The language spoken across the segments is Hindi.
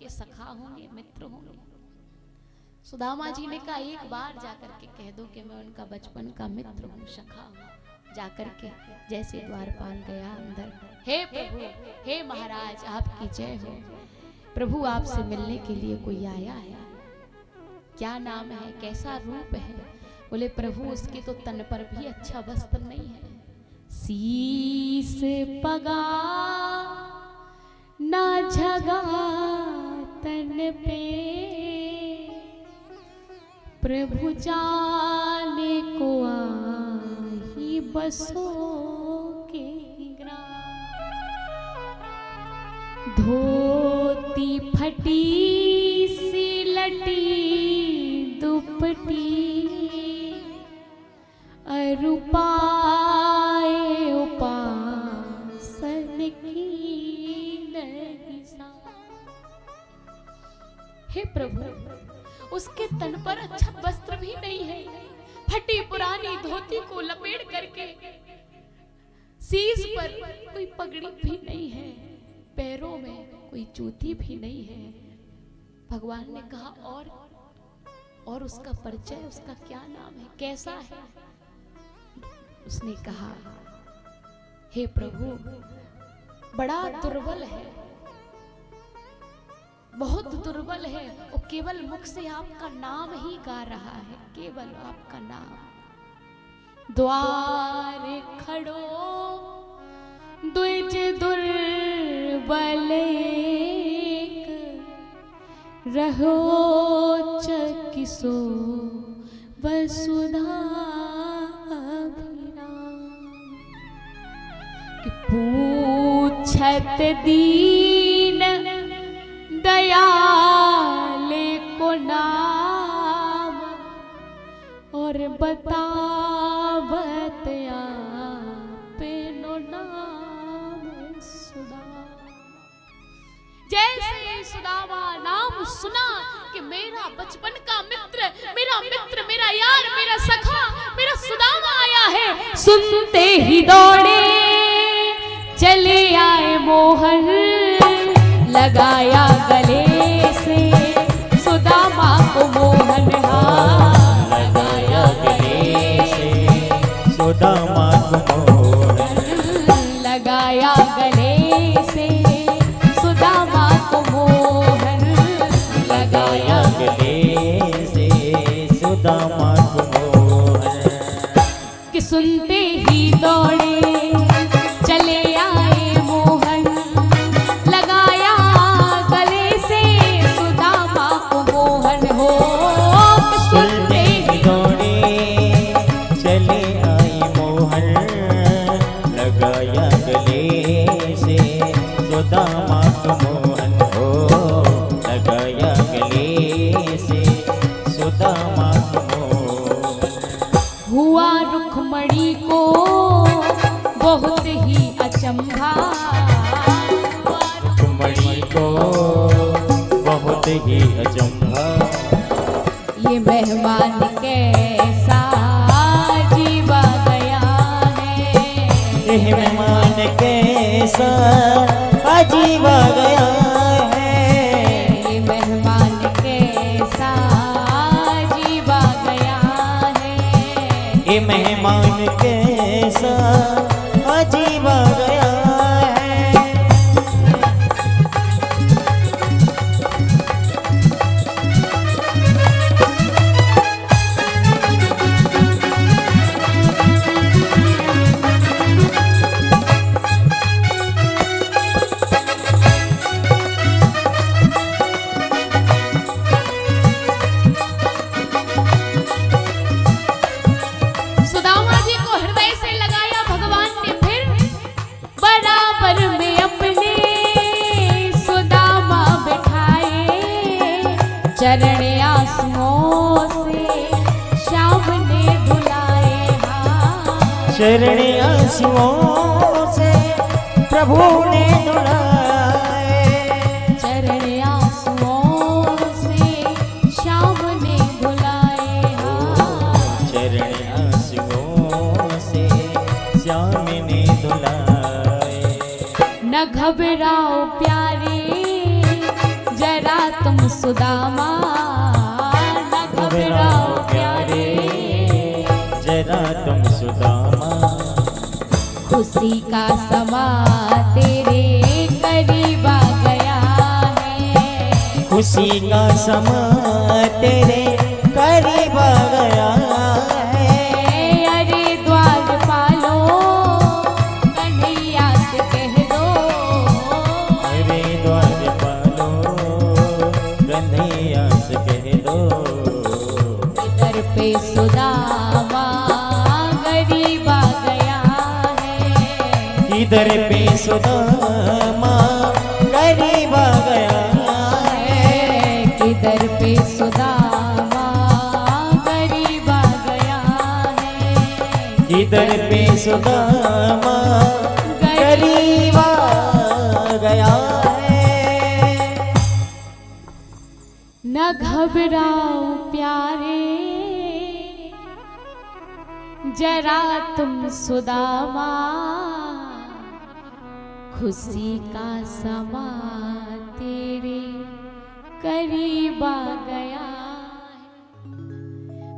के सखा होंगे, मित्र होंगे। सुदामा जी ने कहा एक बार जाकर के कह दो कि मैं उनका बचपन का मित्र हूँ, सखा हूँ। जाकर के जैसे द्वारपाल गया अंदर, हे प्रभु, हे महाराज, आपकी जय हो। प्रभु आपसे मिलने के लिए कोई आया है, क्या नाम है, कैसा रूप है? बोले प्रभु उसके तो तन पर भी अच्छा वस्त्र नहीं है, शीस पगा ना झगा तन पे, प्रभु जाने को आई बसो के ग्राम। धोती फटी सी लटी दुपटी, अरुपाए उपासन की नहीं सा। हे प्रभु उसके तन पर अच्छा वस्त्र भी नहीं है, फटी पुरानी धोती को लपेट करके, सीस पर कोई पगड़ी भी नहीं है, पैरों में कोई जूती भी नहीं है। भगवान ने कहा और उसका परिचय, उसका क्या नाम है, कैसा है? उसने कहा हे प्रभु बड़ा दुर्बल है, बहुत दुर्बल है, और केवल मुख से आपका नाम ही गा रहा है, केवल आपका नाम। द्वार खड़ो द्विज दुर्बल रहो चकिसो वसुधा कि पूछत दीन दयाल को नाम, और बतावत आपनो नाम सुदामा। जैसे सुदामा नाम सुना कि मेरा बचपन का मित्र, मेरा यार, मेरा सखा, मेरा सुदामा आया है, सुनते ही दौड़े चले आए मोहन, लगाया गले से सुदामा को मोहन, लगाया गले से सुदामा को मोहन, लगाया गले से सुदामा को मोहन, लगाया गले से सुदामा को मोहन। कि सुनते ही दौड़े चले आए मोहन, लगाया गले से सुदामा को मोहन हो। सुनते ही दौड़े चले आए मोहन, लगाया गले से सुदामा को मोहन हो, लगाया गले से सुदामा को मोहन। हुआ रुक्मणी को बहुत ही अचंभा, रुक्मणी को बहुत ही अचंभा, ये मेहमान कैसा जीवा गया है, यह मेहमान कैसा अजीबा गया है, ये मेहमान कैसा जीवा गया है, ये मेहमान कैसा अजीबा गया है। सुदामा जी को हृदय से लगाया भगवान ने, फिर बराबर में अपने सुदामा बिठाए, चरण आंसुओं से श्याम ने धुलाए। चरण आंसुओं से प्रभु ने धुलाए, चरण आंसुओं से श्याम ने धुलाए। चरण आंसुओं से श्याम ने धुलाए। न घबराओ प्यारे जरा सुदामा न घबराओ प्यारे, जरा तुम सुदामा, खुशी का समा तेरे करीब आ गया है, खुशी का समा तेरे करीब आ गया है। अरे द्वारपालो कन्हैया से कह दो, अरे द्वारपालो कन्हैया से कह दो, दर पे सुदामा गरीब आ गया है, इधर पे सुदामा गरीब आ गया है, किधर पे सुदामा गरीब आ गया है, इधर पे सुदामा गरीब आ गया है। न घबराओ प्यारे, जरा तुम सुदामा, खुशी का समा तेरे करीब आ गया है।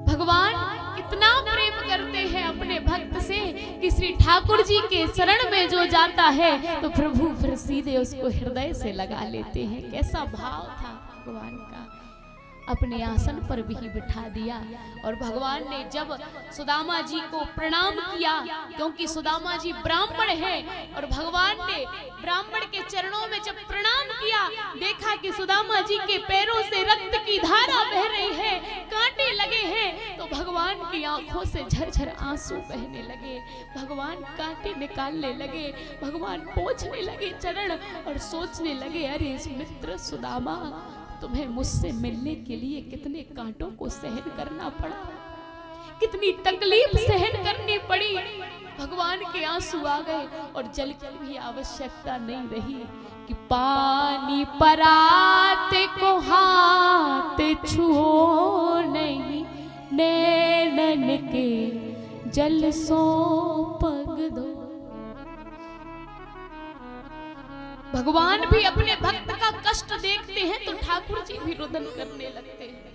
भगवान इतना प्रेम करते हैं अपने भक्त से कि श्री ठाकुर जी के शरण में जो जाता है तो प्रभु फिर सीधे उसको हृदय से लगा लेते हैं। कैसा भाव था भगवान का, अपने आसन पर भी बिठा दिया। और भगवान ने जब सुदामा जी को प्रणाम किया, क्योंकि सुदामा जी ब्राह्मण हैं, और भगवान ने ब्राह्मण के चरणों में जब प्रणाम किया, देखा कि सुदामा जी के पैरों से रक्त की धारा बह रही है, कांटे लगे हैं, तो भगवान की आंखों से झरझर आंसू बहने लगे। भगवान कांटे निकालने लगे, भगवान पोंछने लगे चरण और सोचने लगे, अरे इस मित्र सुदामा, तुम्हें मुझसे मिलने के लिए कितने कांटों को सहन करना पड़ा, कितनी तकलीफ सहन करनी पड़ी। भगवान के आंसू आ गए और जल की भी आवश्यकता नहीं रही कि पानी परात को हाथ छुओ नहीं, नैनन के जल सो पग दो। भगवान भी अपने भक्त का कष्ट देखते हैं तो ठाकुर जी भी रुदन करने लगते हैं।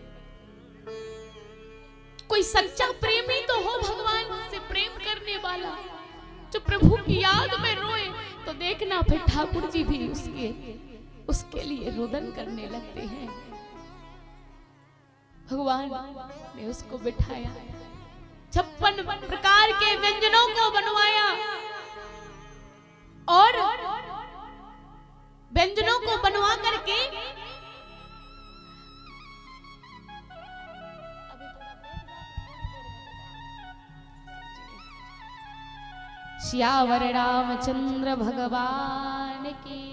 कोई सच्चा प्रेमी तो हो भगवान से प्रेम करने वाला, जो प्रभु की याद में रोए, तो देखना फिर ठाकुर जी भी उसके लिए रुदन करने लगते हैं। भगवान ने उसको बिठाया, 56 प्रकार के व्यंजनों को बनवाया और व्यंजनों को बनवा करके श्यावर रामचंद्र भगवान की